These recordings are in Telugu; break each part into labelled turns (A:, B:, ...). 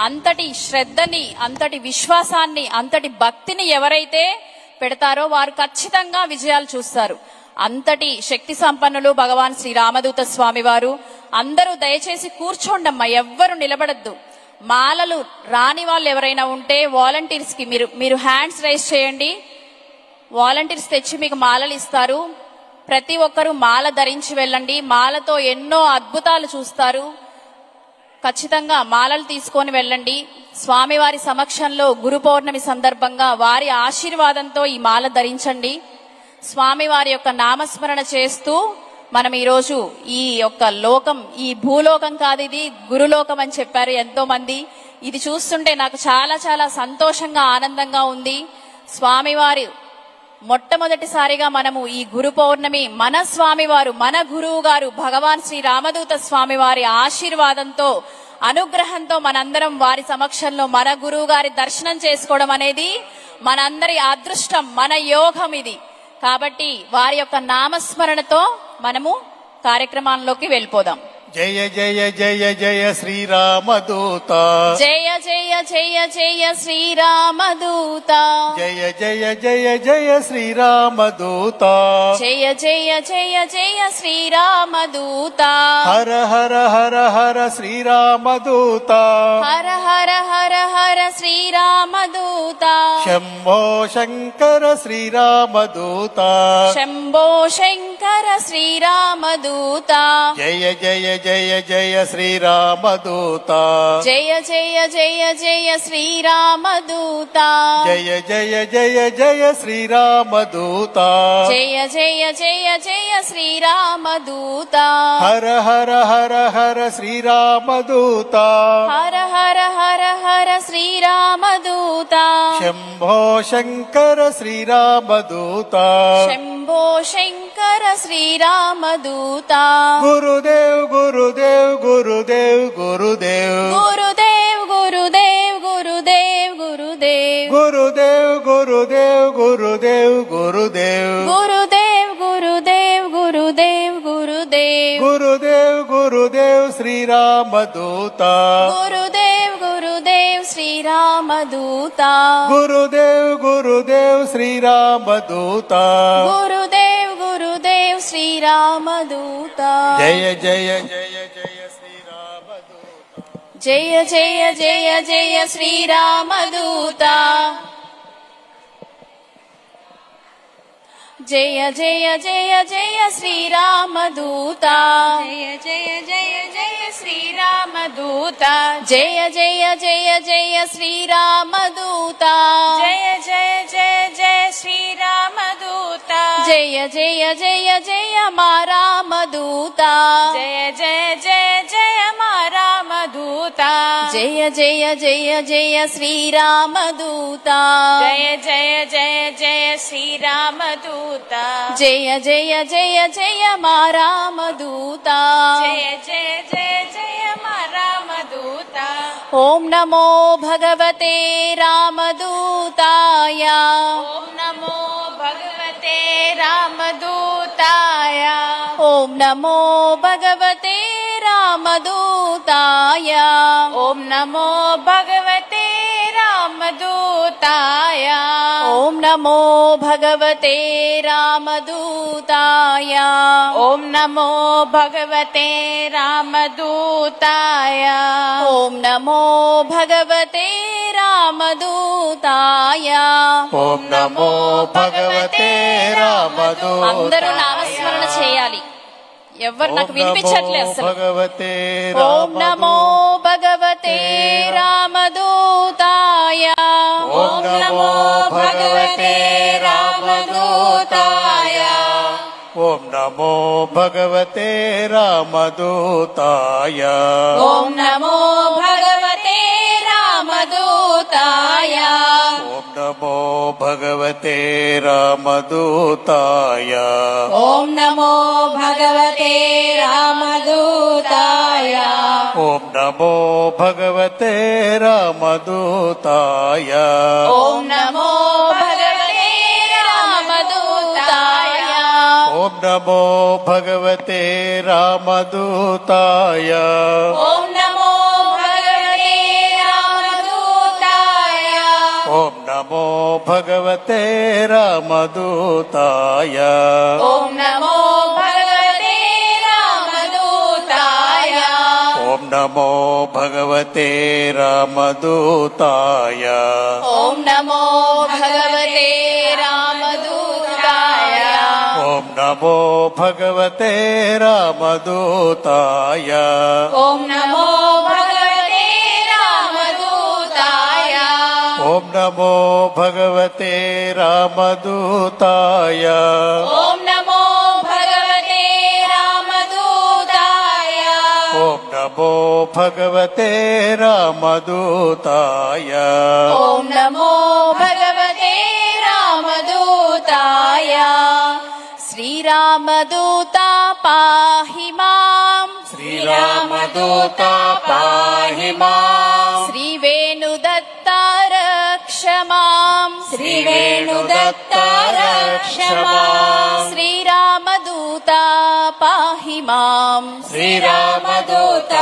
A: అంతటి శ్రద్ధని, అంతటి విశ్వాసాన్ని, అంతటి భక్తిని ఎవరైతే పెడతారో వారు ఖచ్చితంగా విజయాలు చూస్తారు. అంతటి శక్తి సంపన్నులు భగవాన్ శ్రీ రామదూత స్వామి వారు. అందరూ దయచేసి కూర్చోండమ్మా, ఎవ్వరు నిలబడద్దు. మాలలు రాని వాళ్ళు ఎవరైనా ఉంటే వాలంటీర్స్ కి మీరు హ్యాండ్స్ రైజ్ చేయండి. వాలంటీర్స్ తెచ్చి మీకు మాలలు ఇస్తారు. ప్రతి ఒక్కరూ మాల ధరించి వెళ్ళండి. మాలతో ఎన్నో అద్భుతాలు చూస్తారు. ఖచ్చితంగా మాలలు తీసుకొని వెళ్ళండి. స్వామివారి సమక్షంలో గురు పౌర్ణమి సందర్భంగా వారి ఆశీర్వాదంతో ఈ మాల ధరించండి. స్వామివారి యొక్క నామస్మరణ చేస్తూ మనం ఈరోజు ఈ యొక్క లోకం, ఈ భూలోకం కాదు, ఇది గురులోకం అని చెప్పారు ఎంతో మంది. ఇది చూస్తుంటే నాకు చాలా చాలా సంతోషంగా, ఆనందంగా ఉంది. స్వామివారి మొట్టమొదటిసారిగా మనము ఈ గురు పౌర్ణమి మన స్వామివారు, మన గురువు గారు భగవాన్ శ్రీ రామదూత స్వామివారి ఆశీర్వాదంతో, అనుగ్రహంతో మనందరం వారి సమక్షంలో మన గురువు గారి దర్శనం చేసుకోవడం అనేది మనందరి అదృష్టం, మన యోగం ఇది. కాబట్టి వారి యొక్క నామస్మరణతో మనము కార్యక్రమాల్లోకి వెళ్ళిపోదాం.
B: జయ జయ జయ జయ శ్రీరామదూత,
A: జయ జయ జయ జయ శ్రీరామదూత,
B: జయ జయ జయ జయ శ్రీరామదూత,
A: జయ జయ జయ జయ శ్రీరామదూత,
B: హర హర హర హర శ్రీరామదూత,
A: హర హర హర హర శ్రీరామదూత,
B: శంభో శంకర శ్రీరామదూత,
A: శంభో శంకర శ్రీరామదూత,
B: జయ జయ జయ జయ శ్రీరామదూత,
A: జయ జయ జయ జయ శ్రీరామదూత,
B: జయ జయ జయ జయ శ్రీరామదూత,
A: జయ జయ జయ జయ శ్రీరామదూత,
B: హర హర హర హర శ్రీరామదూత,
A: హర హర హర హర శ్రీరామదూత,
B: శంభో శంకర శ్రీరామదూత,
A: శంభో శంకర శ్రీరామదూత,
B: గురుదేవ్ గురుదేవ్ గురుదేవ్ గురుదేవ్,
A: గురుదేవ్ గురుదేవ్ గురుదేవ్ గురుదేవ్,
B: గురుదేవ్ గురుదేవ్ గురుదేవ్ గురుదేవ్,
A: గురుదేవ్ గురుదేవ్ గురుదేవ్ గురుదేవ్,
B: గురుదేవ్ గురుదేవ్ శ్రీరామదూత,
A: గురుదేవ్ గురుదేవ్ శ్రీరామదూత,
B: గురుదేవ్ గురుదేవ్ శ్రీరామదూత,
A: గురుదేవ్ గురుదేవ్ శ్రీరామదూత,
B: జయ జయ జయ జయ శ్రీరామదూత,
A: జయ జయ జయ జయ శ్రీరామదూత, జయ జయ జయ జయ శ్రీరామదూత, జయ జయ జయ జయ శ్రీరామదూత, జయ జయ జయ జయ శ్రీరామదూత, జయ జయ జయ జయ శ్రీరామదూత, జయ జయ జయ జయ మా రామదూత, జయ జయ జయ జయ మా రామదూత, జయ జయ జయ జయ శ్రీరామదూత, జయ జయ జయ జయ శ్రీరామదూత, జయ జయ జయ జయ మా రామదూత, జయ జయ జయ జయ మా రామదూత. ఓం నమో భగవతే రామదూతాయ, ఓం నమో భగవతే రామదూతాయ, ఓం నమో భగవతే రామదూతాయ, ఓం నమో భగవతే రామదూతాయ, ఓం నమో భగవతే రామదూతాయ, ఓం నమో భగవతే రామదూతాయ, ఓం నమో భగవతే రామదూతాయ,
B: ఓం నమో భగవతే రామదూతాయ.
A: అందరూ నామస్మరణ చేయాలి. ఎవరు నాకు వినిపించట్లేదు అసలు.
B: భగవతే
A: ఓం నమో భగవతే రామదూతాయ,
B: ఓం నమో భగవతే రామదూతాయ, ఓం నమో భగవతే రామదూతాయ,
A: ఓం నమో భగవతే రామదూతాయ,
B: ఓం నమో భగవతే రామదూతాయ,
A: ఓం నమో భగవతే రామదూతాయ,
B: ఓం నమో భగవతే రామదూతాయ,
A: ఓం నమో భగవతే రామదూతాయ,
B: ఓం ఓం నమో భగవతే రామదూతాయ
A: ఓం నమో భగవతే రామదూతాయ
B: ఓం నమో భగవతే రామదూతాయ
A: ఓం నమో భగవతే రామదూతాయ
B: ఓం నమో భగవతే రామదూతాయ
A: ఓం నమో భగవతే రామదూతాయ
B: ఓం నమో భగవతే రామదూతాయ
A: ఓం నమో భగవతే రామదూతాయ
B: ఓం నమో భగవతే రామదూతాయ
A: ఓం నమో భగవతే రామదూతాయ
B: ఓం నమో భగవతే రామదూతాయ
A: ఓం నమో భగవతే రామదూతాయ శ్రీరామదూత పాహి మాం
B: శ్రీరామదూత పాహి మాం
A: శ్రీవేణుదత్త రక్ష మాం
B: శ్రీవేణుదత్త రక్ష మాం
A: శ్రీరామదూత పాహి మాం
B: శ్రీరామదూత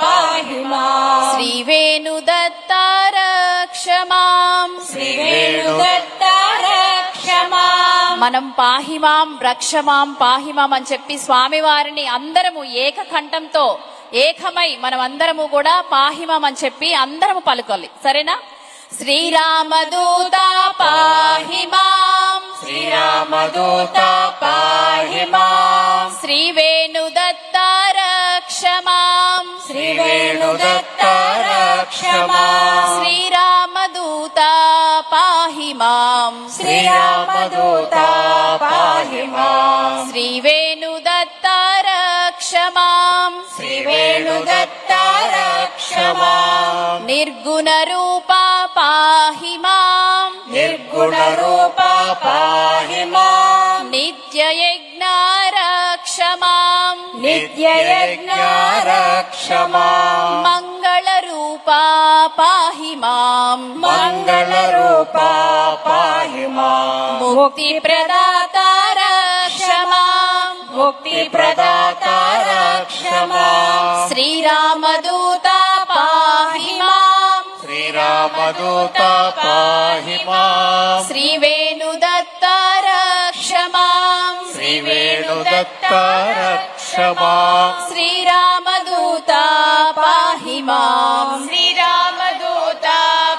B: పాహి మాం
A: శ్రీవేణుదత్త రక్ష మాం
B: శ్రీవేణుదత్త
A: రక్ష మాం మనం పాహిమాం రక్షమాం పాహిమాం అని చెప్పి స్వామివారిని అందరము ఏకకంఠంతో ఏకమై మనం అందరము కూడా పాహిమాం అని చెప్పి అందరము పలుకోవాలి. సరేనా? శ్రీరామదూత పాహిమాం
B: శ్రీరామదూత పాహి మాం
A: శ్రీవేణుదత్త రక్ష మాం
B: శ్రీవేణుదత్త రక్ష మాం
A: శ్రీరామదూత పాహి మాం
B: శ్రీరామదూత పాహి మాం
A: శ్రీవేణుదత్త రక్ష మాం
B: శ్రీవేణుదత్త రక్ష మాం
A: నిర్గుణ రూప పాహి మాం
B: నిర్గుణ రూప పాహి మాం
A: నిత్యయజ్ఞ రక్ష మాం
B: నిత్యయజ్ఞ రక్ష మాం
A: మంగళ రూప పాహి మాం
B: మంగళ రూప పాహి మాం
A: ముక్తి ప్రదాత రక్ష మాం
B: ముక్తి ప్రదాత రక్ష మాం
A: శ్రీరామదూత పాహి మాం
B: శ్రీరామదూత పాహి మాం
A: శ్రీవేణుదత్త రక్ష మాం
B: శ్రీవేణుదత్త రక్ష మాం
A: శ్రీరామదూత పాహి మాం శ్రీరామదూత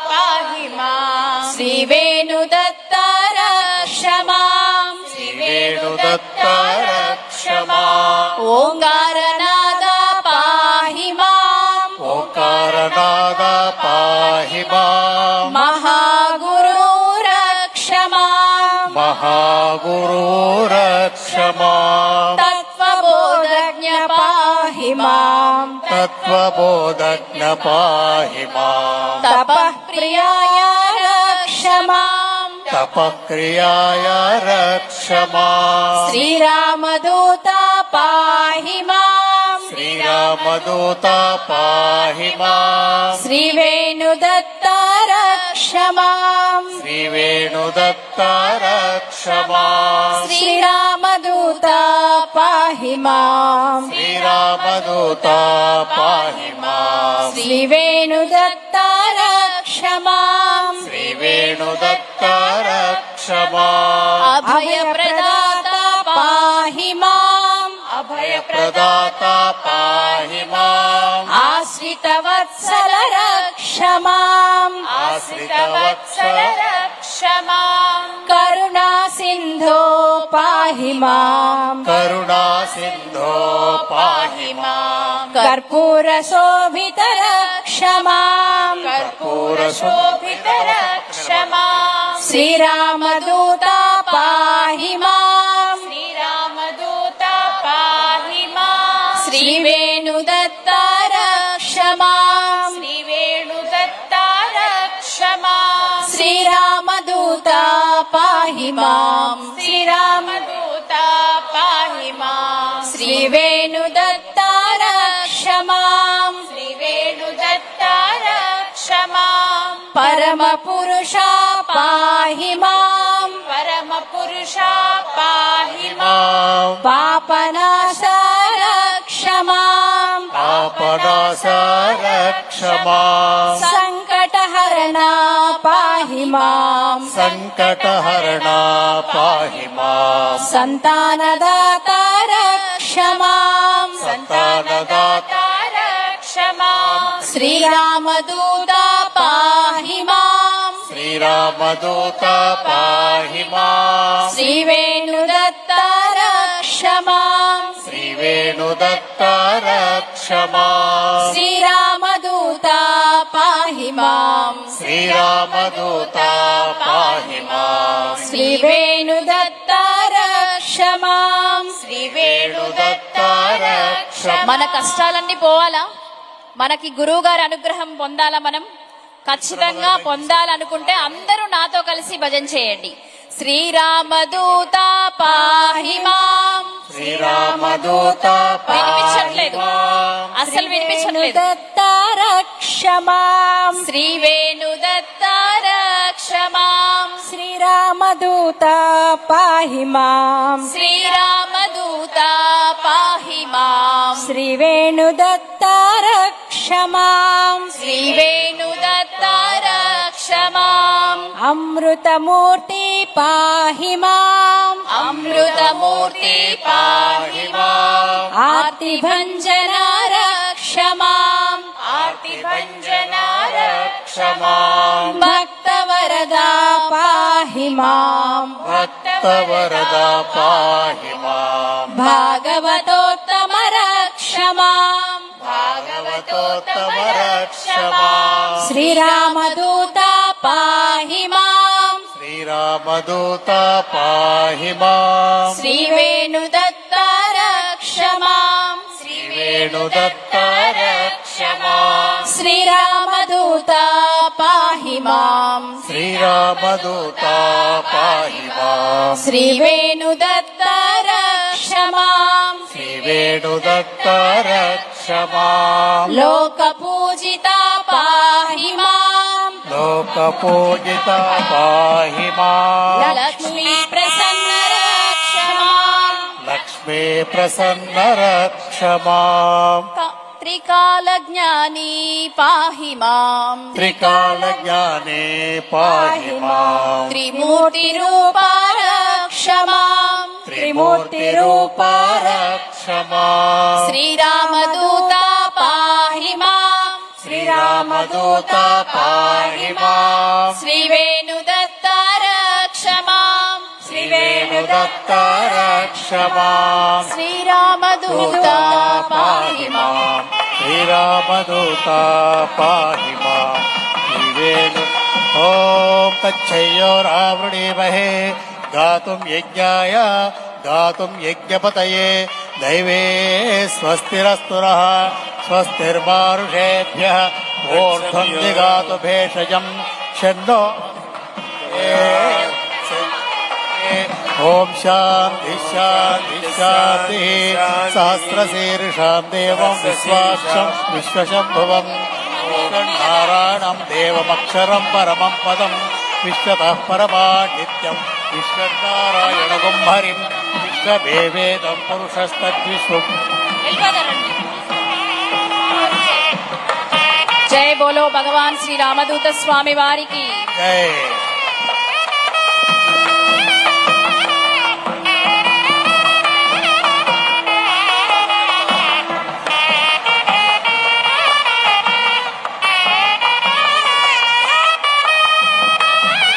A: పాహి మాం శ్రీవేణుదత్త రక్ష మాం
B: శ్రీవేణుదత్త రక్ష మాం
A: ఓంకారనాద పాహి మాం
B: ఓంకారనాద పాహి మాం
A: మహాగురు రక్ష మాం
B: మహాగురు రక్ష మాం
A: తత్వబోధజ్ఞ పాహి మాం
B: తత్వబోధజ్ఞ పాహి మాం
A: తపఃప్రియాయ రక్ష మాం
B: తపక్రియాయ రక్ష మాం
A: శ్రీరామదూత పాహి మాం
B: శ్రీరామదూత పాహి మాం
A: శ్రీవేణుదత్త రక్ష మాం
B: శ్రీవేణుదత్త రక్ష మాం
A: శ్రీరామదూత పాహి మాం
B: శ్రీరామదూత పాహి మాం
A: శ్రీవేణుదత్త రక్ష మాం
B: శ్రీవేణుదత్త రక్ష మాం
A: అభయప్రదాత పాహి మాం
B: అభయప్రదాత పాహి మాం
A: ఆశ్రితవత్సల రక్ష మాం
B: ఆశ్రితవత్సల
A: రక్ష మాం కరుణా సింధో పాహి మాం
B: కరుణా సింధో పాహి మాం
A: కర్పూర శోభిత రక్ష మాం
B: కర్పూర శోభిత
A: రక్ష మాం శ్రీరామదూత పాహి మాం శ్రీరామదూత పాహి మాం శ్రీవేణుదత్త రక్ష మాం శ్రీవేణుదత్త రక్ష మాం శ్రీరామదూత పాహి మాం శ్రీరామదూత పాహి మాం శ్రీవేణుదత్త రక్ష మాం శ్రీవేణుదత్త రక్ష మాం పరమ పురుష పాహి మాం పరమ పురుష పాహి పాహి మాం పాపనాశ రక్ష మాం
B: పాపనాశ రక్ష మాం
A: సంకటహరణ పాహి మాం
B: సంకటహరణ పాహి మాం
A: సంతానదాత రక్ష మాం
B: సంతానదాత
A: రక్ష మాం శ్రీరామదూత పాహి మాం
B: శ్రీరామదూత పాహి మాం
A: శ్రీవేణుదత్త రక్ష మాం
B: శ్రీవేణుదత్త రక్ష మాం
A: శ్రీరామదూత పాహి మాం
B: శ్రీరామదూత పాహి మాం
A: శ్రీవేణుదత్త రక్ష మాం
B: శ్రీవేణుదత్త రక్ష
A: మన కష్టాలన్నీ పోవాలా, మనకి గురువు గారి అనుగ్రహం పొందాలా, మనం ఖచ్చితంగా పొందాలనుకుంటే అందరూ నాతో కలిసి భజన చేయండి. శ్రీరామదూత పాహి మాం
B: శ్రీరామదూత
A: వినిపించట్లేదు, అస్సలు వినిపించట్లేదు.
C: రక్ష మాం
A: శ్రీవేణుదత్త రక్ష మాం
C: శ్రీరామదూత పాహి మాం
A: శ్రీరామదూత పాహి మాం
C: శ్రీవేణుదత్త రక్ష మాం
A: శ్రీవేణుదత్త రక్ష మాం
C: అమృతమూర్తి పాహి మాం
A: అమృతమూర్తి పాహి మాం ఆర్తిభంజన రక్ష మాం ఆర్తిభంజన రక్ష మాం భక్తవరదా పాహి మాం
B: భక్తవరదా పాహి మాం
A: భాగవతోత్తమ రక్ష మాం
B: భాగవతోత్తమ రక్ష మాం
C: శ్రీరామదూత
A: పాహి మాం
B: శ్రీరామదూత పాహి మాం
A: శ్రీవేణుదత్త రక్ష మాం
B: శ్రీవేణుదత్త రక్ష మాం
A: శ్రీరామదూత పాహి మాం
B: శ్రీరామదూత పాహి మాం
A: శ్రీవేణుదత్త రక్ష మాం
B: శ్రీవేణుదత్త రక్ష మాం
A: లోకపూజిత పాహి మాం
B: లోకపూజిత పాహి మాం
A: లక్ష్మీ ప్రసన్న రక్ష మాం
B: లక్ష్మీ ప్రసన్న రక్ష మాం
A: త్రికాల జ్ఞాని పాహి మాం
B: త్రికాల జ్ఞానే పాహి మాం
A: త్రిమూర్తి రూప రక్ష మాం
B: త్రిమూర్తి రూప రక్ష మాం
A: శ్రీరామదూత పాహి మాం
B: శ్రీరామదూత పాహి మాం
A: శ్రీవేణుదత్త రక్ష మాం
B: శ్రీవేణుదత్త రక్ష మాం
A: శ్రీరామదూత పాహి మాం
B: శ్రీరామదూత పాహి మాం శ్రీవేణు ఓం తచ్చయోరావృణీమహే గాతుం యజ్ఞాయ గాతుం యజ్ఞపతయే దైవే స్వస్తిరస్తు నః స్వస్తిర్మానుషేభ్యః ఊర్ధ్వం దిగాతు భేషజం షన్నో ఓం శాంతి శాంతి శాంతి సహస్రశీర్షాం దేవం విశ్వాక్షం విశ్వశంభువం నారాయణం దేవమక్షరం పరమం పదం విశ్వతః పరమానిత్యం విశ్వనారాయణగం హరిం విశ్వవేదం పురుషస్తద్విశ్వం.
A: జై బోలో భగవాన్ శ్రీ రామదూత స్వామి వారికి.
B: జై.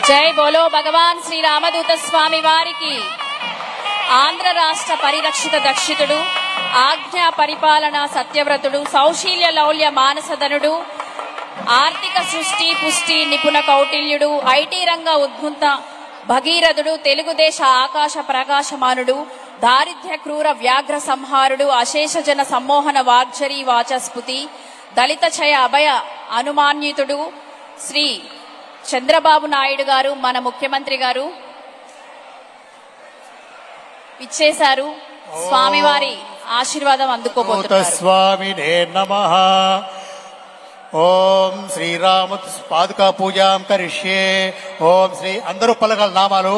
A: జై బోలో భగవాన్ శ్రీ రామదూత స్వామి వారికి. ఆంధ్ర రాష్ట్ర పరిరక్షిత దక్షితుడు, ఆజ్ఞా పరిపాలన సత్యవ్రతుడు, సౌశీల్య లౌల్య మానసధనుడు, ఆర్థిక సృష్టి పుష్టి నిపుణ కౌటిల్యుడు, ఐటీ రంగ ఉద్భుత భగీరథుడు, తెలుగుదేశ ఆకాశ ప్రకాశమానుడు, దారిద్ర్య క్రూర వ్యాఘ్ర సంహారుడు, అశేష జన సమ్మోహన వాగ్జరీ వాచస్పతి, దళిత చయ అభయ అనుమాన్యుతుడు శ్రీ చంద్రబాబు నాయుడు గారు, మన ముఖ్యమంత్రి గారు ఇచ్చేశారు. స్వామివారి ఆశీర్వాదం అందుకోబోతున్నారు.
B: స్వామినే నమః. ఓం శ్రీరామ పాదుకా పూజాం కరిష్యే. ఓం శ్రీ అందరూ పలకల నామాలు.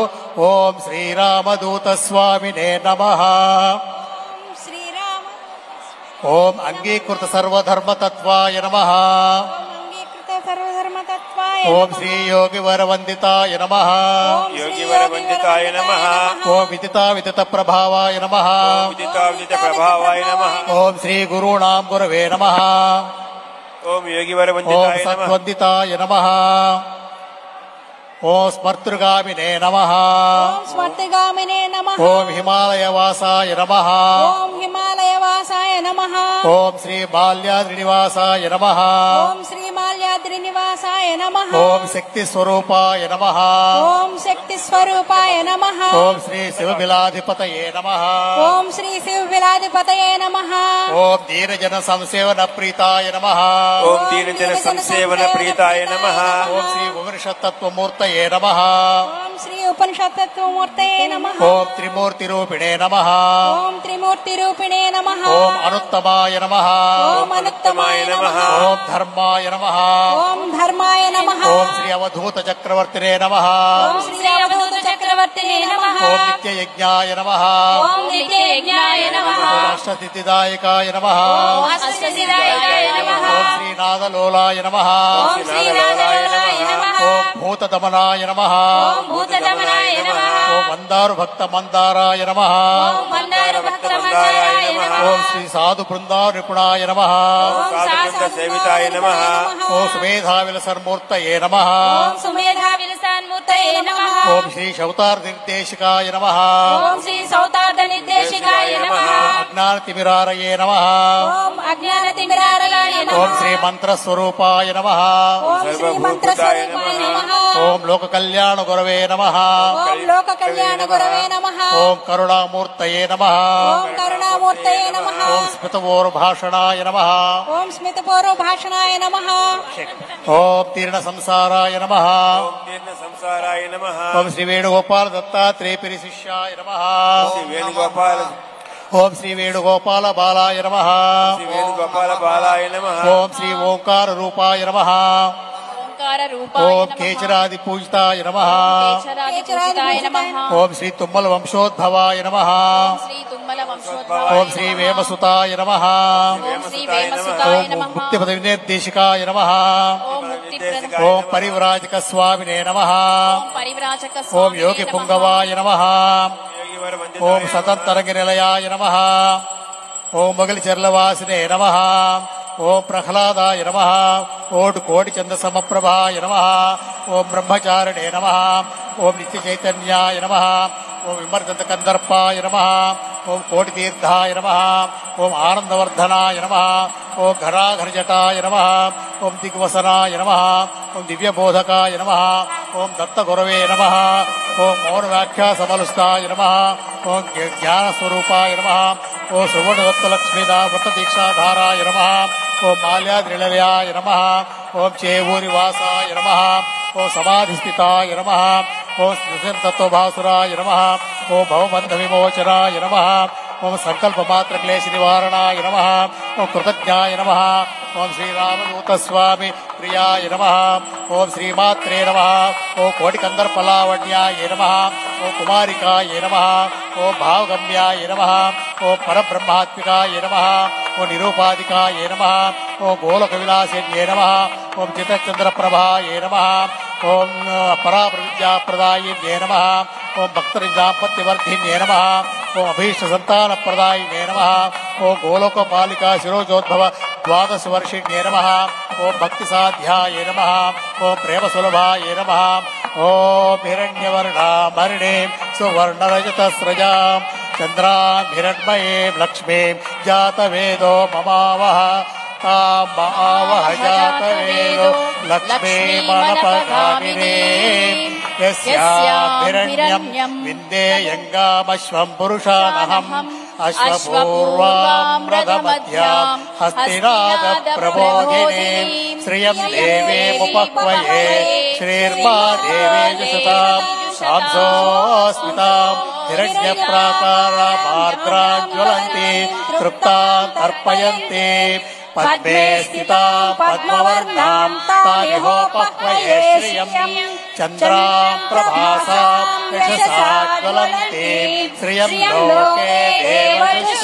B: ఓం శ్రీరామదూత స్వామినే నమః.
C: శ్రీరామ
B: ఓం అంగీకృత సర్వధర్మతత్వాయ నమః.
C: అంగీకృత సర్వధర్మతత్వాయ
B: ఓం శ్రీ యోగి వరవందితాయ నమః.
D: యోగి వరవందితాయ నమః.
B: ఓం విదితా విదిత ప్రభావాయ నమః.
D: విదిత ప్రభావాయ నమః.
B: ఓం శ్రీ గురుణాం గురవే నమః.
D: ఓం యోగి
B: ఓం
D: వరవందితాయ నమః.
B: సద్వందితాయ నమః. ఓం స్మర్తృగామినే నమః.
C: ఓం స్వర్తిగామినే నమః.
B: ఓం హిమాలయవాసాయ నమః.
C: ఓం హిమాలయవాసాయ నమః.
B: ఓం శ్రీ బాల్యాద్రినివాసాయ నమః.
C: ఓం శ్రీ మాల్యాద్రి నివాసాయ నమః.
B: ఓం శక్తి స్వరూపాయ నమః.
C: ఓం శక్తి స్వరూపాయ నమః.
B: ఓం శ్రీ శివబిలాధిపతయే నమః.
C: ఓం శ్రీ శివ విలాధిపతయే నమః.
B: ఓం దీనజన సంసేవన ప్రీతాయ నమః.
D: ఓం దీనజన సంసేవన ప్రీతాయ నమః.
B: ఓం శ్రీ ఉపనిషత్తత్వమూర్తయే నమః.
C: ఓం శ్రీ ఉపనిషత్తత్వమూర్తయే నమః.
B: ఓం త్రిమూర్తిరూపిణే నమః.
C: ఓం త్రిమూర్తి రూపిణే నమః.
B: ఓం అనుత్తమాయ నమః.
C: ఓం అనుత్తమాయ నమః.
B: ఓం ధర్మాయ నమః.
C: ఓం ధర్మాయ నమః.
B: ఓం శ్రీ అవధూత చక్రవర్తినే నమః.
C: ఓం శ్రీ అవధూత చక్రవర్తినే నమః.
B: ఓం నిత్యయజ్ఞాయ నమః.
C: ఓం నిత్యయజ్ఞాయ నమః.
B: ఓం అష్టతిథిదాయకాయ నమః.
C: ఓం అష్టసిద్ధాయ నమః.
B: ఓం శ్రీనాథలోలాయ నమః.
C: ఓం శ్రీనాథలోలాయ నమః.
B: ఓం భూతదమనాయ నమః.
C: ఓం భూతదమనాయ నమః.
B: ఓం మందారు భక్త మందారాయ నమః.
C: ఓం మందార భక్త మందారాయ నమః.
B: ఓం శ్రీ సాధు బృందా నిపుణాయ నమః.
C: ఓం
D: సాధువృంద సేవితాయ నమః.
B: ఓం సుమేధావిలసన్మూర్తయే నమః.
C: ఓం సుమేధా విలసాన్మూర్తయే నమః.
B: ఓం శ్రీ శౌతార్ నిర్దేశికాయ నమః.
C: ఓం శ్రీ సౌతార్థ నిర్దేశికాయ నమః.
B: అజ్ఞానతిమిరారయే నమః.
C: ఓం అజ్ఞాన తిమిరారయాయ నమః.
B: ఓం శ్రీ మంత్రస్వరూపాయ నమః.
C: ఓం శ్రీ మంత్ర స్వరూపాయ నమః.
B: ఓం లోక కళ్యాణ గురవే నమః.
C: ఓం లోక కళ్యాణ గురవే నమః.
B: ఓం కరుణామూర్తయే నమః.
C: ఓం కరుణామూర్తయే నమః.
B: ఓం స్మితవోర్భాషణాయ నమః.
C: ఓం స్మితపూర్వ భాషణాయ నమః.
B: ఓం తీర్ణ సంసారాయ నమః.
D: ఓం దీర్ఘ సంసారాయ నమః.
B: ఓం శ్రీ వేణుగోపాల దత్తాత్రేయ శిష్యాయ నమః.
D: శ్రీ వేణుగోపాల
B: ఓం శ్రీ వేణుగోపాల బాలాయ నమః.
D: శ్రీ వేణుగోపాల బాలాయ నమః.
B: ఓం శ్రీ ఓంకార రూపాయ నమః.
A: ఓంకార రూపాయ
B: ఓం
A: నమః.
B: కేచరాది పూజితాయ నమః.
A: కేచరాది పూజితాయ నమః.
B: ఓం శ్రీ తుమ్మల వంశోద్భవాయ నమః.
A: శ్రీ తుమ్మల వంశోద్భవాయ
B: ఓం శ్రీ వేమసుతాయ నమః.
A: ఓం శ్రీ వేమసుతాయ
B: ఓం
A: నమః.
B: ముక్తిపద వినిర్దేశికాయ నమః.
A: ఓం ముక్తి
B: ఓం పరివ్రాజక స్వామినే నమః.
A: ఓం పరివ్రాజక
B: ఓం
A: స్వామినే
B: యోగి
A: నమః.
B: పుంగవాయ నమః.
D: యోగి వరవందితాయ
B: ఓం
D: నమః.
B: సతంతరంగ నిలయాయ నమః. ఓం మొగలి చెర్లవాసినే నమః. ఓం ప్రహ్లాదాయ నమః. ఓం కోటి చంద సమప్రభాయ నమః. ఓం బ్రహ్మచారిణే నమః. ఓం నిత్య చైతన్యాయ నమః. ఓం విమర్దంత కందర్పాయ నమః. ఓం కోటి తీర్థాయ నమః. ఓం ఆనందవర్ధనాయ నమః. ఓం ఘరాఘరజటాయ నమః. ఓం దిగ్వసనాయ నమః. ఓం దివ్యబోధకాయ నమః. ఓం దత్తగురవే నమః. ఓం మౌనవ్యాఖ్యాసమలుస్తాయ నమః. ఓం జ్ఞానస్వరూపాయ నమః. ఓం సువర్ణదత్తలక్ష్మీదా వ్రతదీక్షాధారాయ నమః. ఓం మాల్యాద్రిలయాయ నమః. ఓం చేవూరివాసాయ నమః. ఓం సమాధిస్థితాయ నమః. ఓం తత్వభాసురాయ నమః. ఓం భవబంధ విమోచనాయ నమః. ఓం సంకల్పమాత్ర క్లేశ నివారణాయ నమః. ఓం కృతజ్ఞాయ నమః. ఓం శ్రీరామదూత స్వామి ప్రియాయ నమః. ఓం శ్రీమాత్రే నమః. ఓం కోటికందర్పలావణ్యాయ నమః. ఓం కుమారికాయ నమః. ఓం భావగమ్యాయ నమః. ఓం పరబ్రహ్మాత్మికాయ నమః. ఓం నిరూపాధికాయ నమః. ఓం గోలక విలాసిన్యే నమః. ఓం చిత్తచంద్రప్రభాయ నమః. ఓం పరాప్రవిద్యాప్రదాయిన్యే నమః. ఓం భక్తరిదాపత్యవర్ధిన్యే నమః. ఓం అభీష్ట సంతానప్రదాయినే నమః. ఓం గోలోకపాలికా శిరోజోద్భవ ద్వాదశ వర్షిణ్యే నమః. ఓం భక్తి సాధ్యాయ నమః. ఓం ప్రేమ సులభాయ నమః. ఓం హిరణ్యవర్ణామరిణీం సువర్ణరజతస్రజాం చంద్రాం హిరణ్మయీం లక్ష్మీం జాతవేదో మమావహ తాం ఆవహ జాతవేదో లక్ష్మీమనపగామినీ యస్యాభిరణ్యం విందేయంగామశ్వం పురుషానహం అశ్వపూర్వాం రథమధ్యాం హస్తినాద ప్రబోధినీం శ్రియం దేవేముపక్వయే శ్రీర్మా దేవేజుషతాం సాంసోస్మితాం హిరణ్యప్రాకారామార్ద్రాజ్వలంతి తృప్తాన్ తర్పయంతి పద్మే స్థితాం పద్మవర్ణాం తామిహోపహ్వయే శ్రియం చంద్రాం ప్రభాసాం యశసాజ్వలంతీం శ్రియం లోకే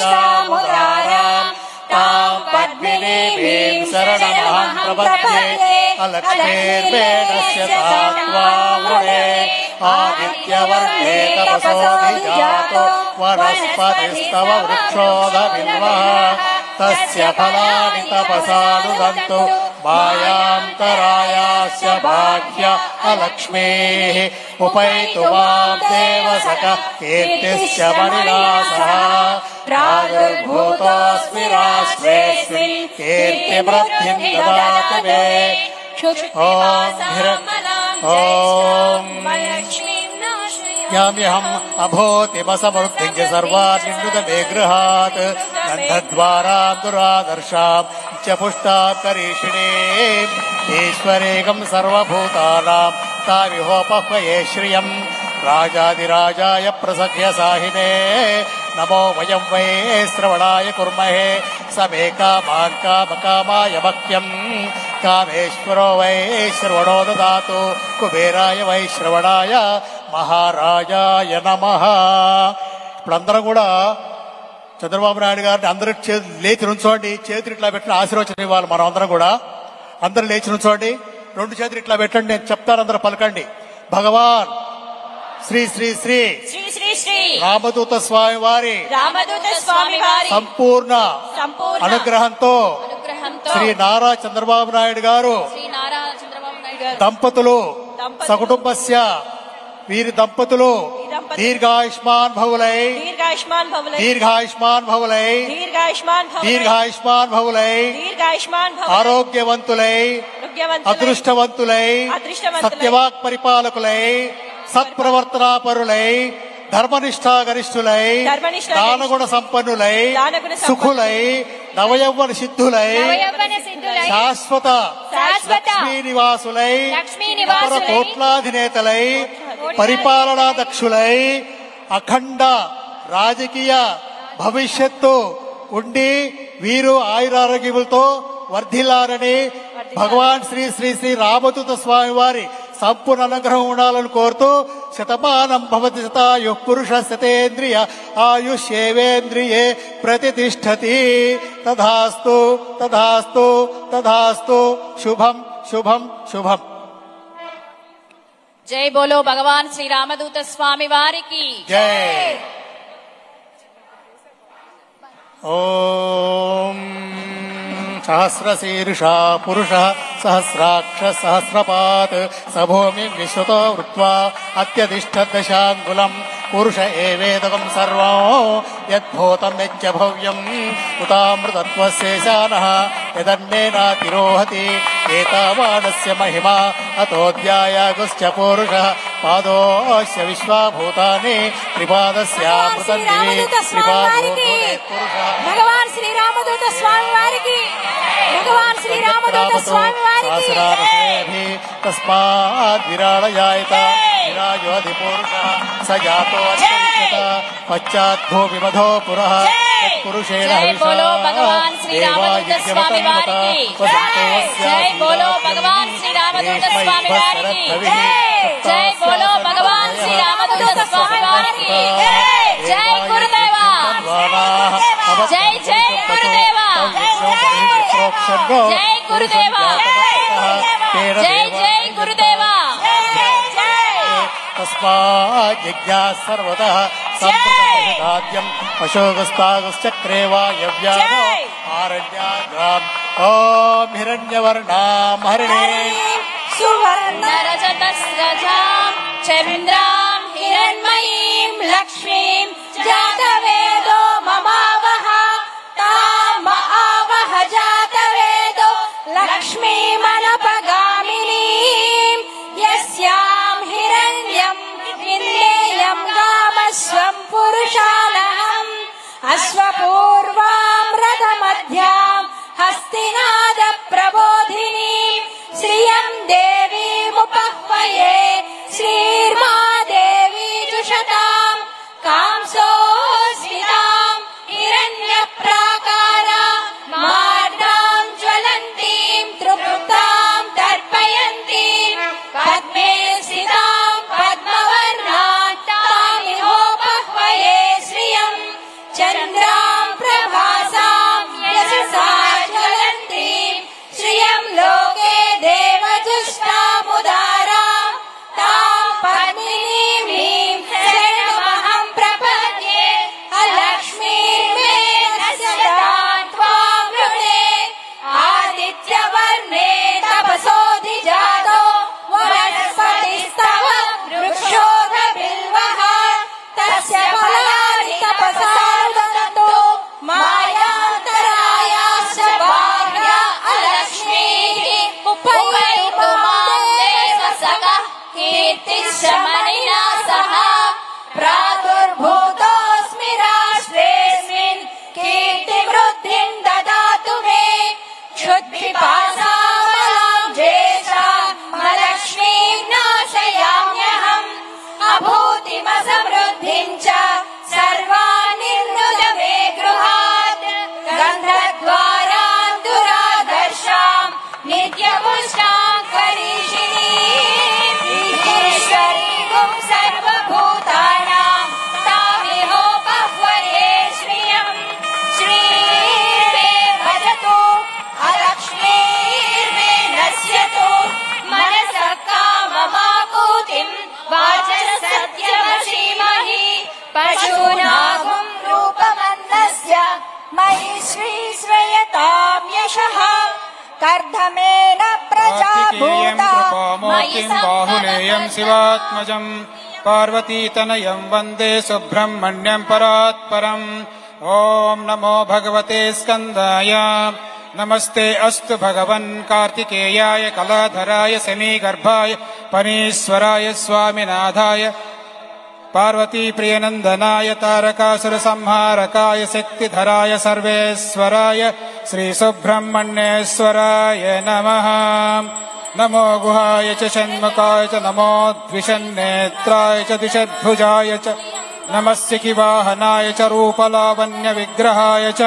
B: దేవదృష్టాముదారాం తాం పద్మినీం శరణమహం ప్రపద్యే అలక్ష్మీర్వేణస్య తాత్వా వృణే ఆదిత్యవర్ణే తపసోధిజాతో వనస్పతిస్తవ వృక్షోదవిల్వః తస్య ఫలాని తపసానుదంతు మాయాంతరాయాస్య భాగ్య అలక్ష్మీః ఉపైతు మాం దేవసక కీర్తిశ్చ మణినాసః ప్రాదుర్భూతోऽస్మి రాష్ట్రేऽస్మిన్ కీర్తివృద్ధిం దదాతు మే ఓం యామ్యహం అభూతిమసమృద్ధిం చ సర్వాన్నిందుత మే గృహాత్ గంధద్వారాం దురాదర్శాం చ పుష్టాం కరీషిణీం ఈశ్వరేకం సర్వభూతానాం తామిహోపహ్వయే శ్రియం రాజాదిరాజాయ ప్రసఖ్య సాహినే నమో వయం వై శ్రవణాయ కుర్మహే సమే కామాన్ కామకామాయ మహ్యం కామేశ్వరో వై శ్రవణో దదాతు కుబేరాయ వై శ్రవణాయ మహారాజాయ నమః. ఇప్పుడందరం కూడా చంద్రబాబు నాయుడు గారిని అందరూ లేచి నుంచోండి, చేతులు ఇట్లా పెట్టిన ఆశీర్వచనం ఇవ్వాలి. మనం అందరం కూడా అందరూ లేచి నుంచోండి, రెండు చేతులు ఇట్లా పెట్టండి, నేను చెప్తాను, అందరూ పలకండి. భగవాన్ శ్రీ శ్రీ శ్రీ
E: శ్రీ శ్రీ శ్రీ
B: రామదూత స్వామి వారి సంపూర్ణ అనుగ్రహంతో శ్రీ నారా చంద్రబాబు నాయుడు గారు దంపతులు సకుటుంబస్య వీరి దంపతులు దీర్ఘాయుష్మాన్ భవులై ఆరోగ్యవంతులై అదృష్టవంతులై సత్యవాక్ పరిపాలకులై సత్ప్రవర్తనాపరులై ధర్మనిష్టాగరిష్ఠులై దానగుణ సంపన్నులై సుఖులై నవయౌవన సిద్ధులై శాశ్వత లక్ష్మీ నివాసులై అపర కోట్లాధినేతలై పరిపాలనా దక్షులై అఖండ రాజకీయ భవిష్యత్తు ఉండి వీరు ఆయురారోగ్యములతో వర్ధిల్లారని భగవాన్ శ్రీ శ్రీ శ్రీ రామదూత స్వామి వారి సంపూర్ణ అనుగ్రహం ఉండాలని కోరుతూ శతమానం భవతి శతాయు పురుష శతేంద్రియ ఆయుష్యేవేంద్రియే ప్రతిష్టతి. తథాస్తు తథాస్తు తథాస్తు. శుభం శుభం శుభం.
A: జై బోలో భగవాన్ శ్రీ రామదూత స్వామి వారికి
B: జై. ఓం సహస్రశీర్షా పురుష సహస్రాక్ష సహస్రపాత్ సభూమి విశ్వతో వృత్వా అత్యధిష్ఠదశాంగులం పురుష ఏవేదకం సర్వం యద్భూతం యచ్చ భవ్యం ఉతామృతత్వశేషానః యదన్నేనాతిరోహతి ఏతావానస్య మహిమా అతోధ్యాయాగుశ్చ పురుషః పాదోస్య విశ్వాభూతాని త్రిపాదస్యామృతం దివి త్రిపాదోర్ధే పురుషః.
C: భగవాన్ శ్రీ రామదూత స్వామి వారికి భగవాన్ శ్రీ రామదూత స్వామి వారికి
B: తస్మాత్ విరాళయాయత విరాజోధి పురుషః స జాతో పశ్చాద్భూమి మధో పురః పురుషేణ
A: జై బోలో భగవాన్ శ్రీ రామదూత స్వామి వారికి జై బోలో భగవాన్ శ్రీ రామదూత స్వామి వారికి జై బోలో భగవాన్ శ్రీ రామదూత స్వామి వారికి జై గురుదేవా జై జై గురుదేవా జై గురుదేవా జై జై గురుదేవా.
B: తస్మాత్ జిజ్ఞాస సర్వతః సంప్రదాద్యం అశోకస్తాగశ్చక్రే వాయవ్యానో ఆరణ్యాగ్రాం. ఓం హిరణ్యవర్ణాం హరిణీం
A: సువర్ణరజతస్రజాం చంద్రాం హిరణ్మయీం లక్ష్మీం జాతవేదో మమావహ తామ ఆవహ జాతవేదో లక్ష్మీమనపగామినీం యస్యాం హిరణ్యం విందేయం గామస్వం పురుషానహం అశ్వపూర్వాం రథమధ్యాం హస్తినాద ప్రబోధినీం శ్రియం దేవీముపహ్వయే శ్రీర్మాదేవీ జుషతాం కాంసోస్మితాం హిరణ్యప్రాకార మార్దాం
C: प्रभासां यशसा ज्वलन्तीं श्रियं लोके देवजुष्टामुदारां तां पद्मिनीं शरणमहं प्रपद्ये अलक्ष्मीर्मे नश्यतां त्वां वृणे आदित्यवर्णे तपसोऽधिजातो वनस्पतिस्तव वृक्षोऽधबिल्वः तस्य फलानि तपसा ददतो मायान्तरायाश्च भार्या अलक्ष्मीः उपैतु मां देवसखः कीर्तिश्रमणिना सह प्रादुर्भूतोऽस्मि राष्ट्रेऽस्मिन् कीर्तिवृद्धिं ददातु मे क्षुत्पिपासामलां ज्येष्ठामलक्ष्मीं नाशयाम्यहम् अभूतिमसमृद्धिं च सर्वान् निर्नुद मे गृहात् गन्धद्वारान् दुरादर्शां नित्यपुष्टां करीषिणीम् ईश्वरीं सर्वभूतानां तामिहोपह्वये श्रियम् श्रीर्मे भजतु अलक्ष्मीर्मे नश्यतु मनसः काममाकूतिं वाचः सत्यमशीमहि पशूनागुं रूपमन्नस्य मयि श्रीश्रयतां यशः कर्धमेन प्रजा भूता मयि
E: बाहुलेयं शिवात्मजम् पार्वतीतनयं वन्दे सुब्रह्मण्यं परात्परम् ॐ नमो भगवते स्कन्दाय नमस्ते अस्तु भगवन् कार्तिकेयाय कलाधराय शमीगर्भाय पनीश्वराय स्वामिनाथाय पार्वती प्रियनन्दनाय तारकासुरसंहारकाय शक्तिधराय सर्वेश्वराय श्रीसुब्रह्मण्येश्वराय नमः। नमो गुहाय च षण्मुखाय च नमो द्विषन्नेत्राय च दिशद्भुजाय च नमस्य किवाहनाय च रूपलावण्यविग्रहाय च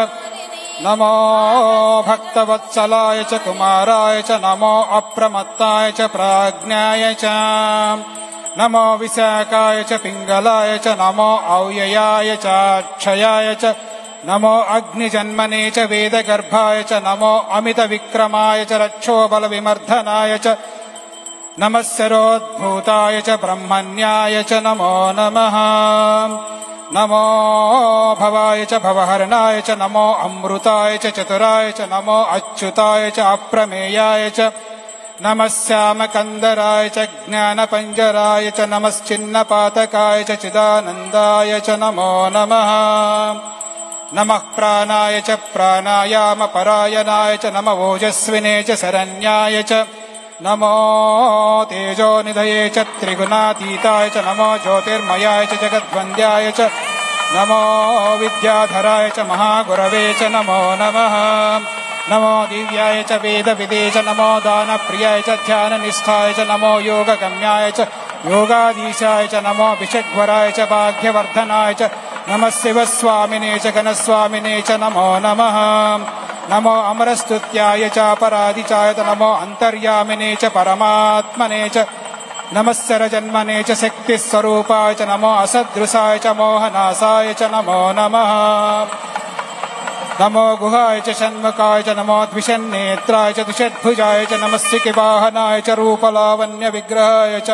E: नमो भक्तवत्सलाय च कुमाराय च नमो अप्रमत्ताय च प्राज्ञाय च नमो विशाखाय च पिङ्गलाय च नमो अव्ययाय च अक्षयाय च नमो अग्निजन्मने च वेदगर्भाय च नमो अमितविक्रमाय च रक्षोबलविमर्दनाय च नमः सरोद्भूताय च ब्रह्मण्याय च नमो नमः। नमो भवाय च भवहरणाय च नमो अमृताय च चतुराय च नमो अच्युताय च अप्रमेयाय च नमः श्यामकन्दराय च ज्ञानपञ्जराय च नमश्चिन्नपातकाय च चिदानन्दाय च नमो नमः। नमः प्राणाय च प्राणायामपरायणाय च नमः ओजस्विने च शरण्याय च नमो तेजोनिधये च त्रिगुणातीताय च नमो ज्योतिर्मयाय च जगद्वन्द्याय च नमो विद्याधराय च महागुरवे च नमो नमः। नमो दिव्याय च वेदविदे च नमो दानप्रियाय च ध्याननिष्ठाय च नमो योगगम्याय च योगाधीशाय च नमो विषग्वराय च भाग्यवर्धनाय च नमः शिवस्वामिने च घनस्वामिने च नमो नमः। नमो अमरस्तुत्याय च अपराधिचाय च नमो अन्तर्यामिने च परमात्मने च नमः सरजन्मने च शक्तिस्वरूपाय च नमो असदृशाय च मोहनाशाय च नमो नमः। नमो गुहाय च षण्मुखाय च नमो द्विषन्नेत्राय च द्विषद्भुजाय च नमस्य किवाहनाय च रूपलावण्यविग्रहाय च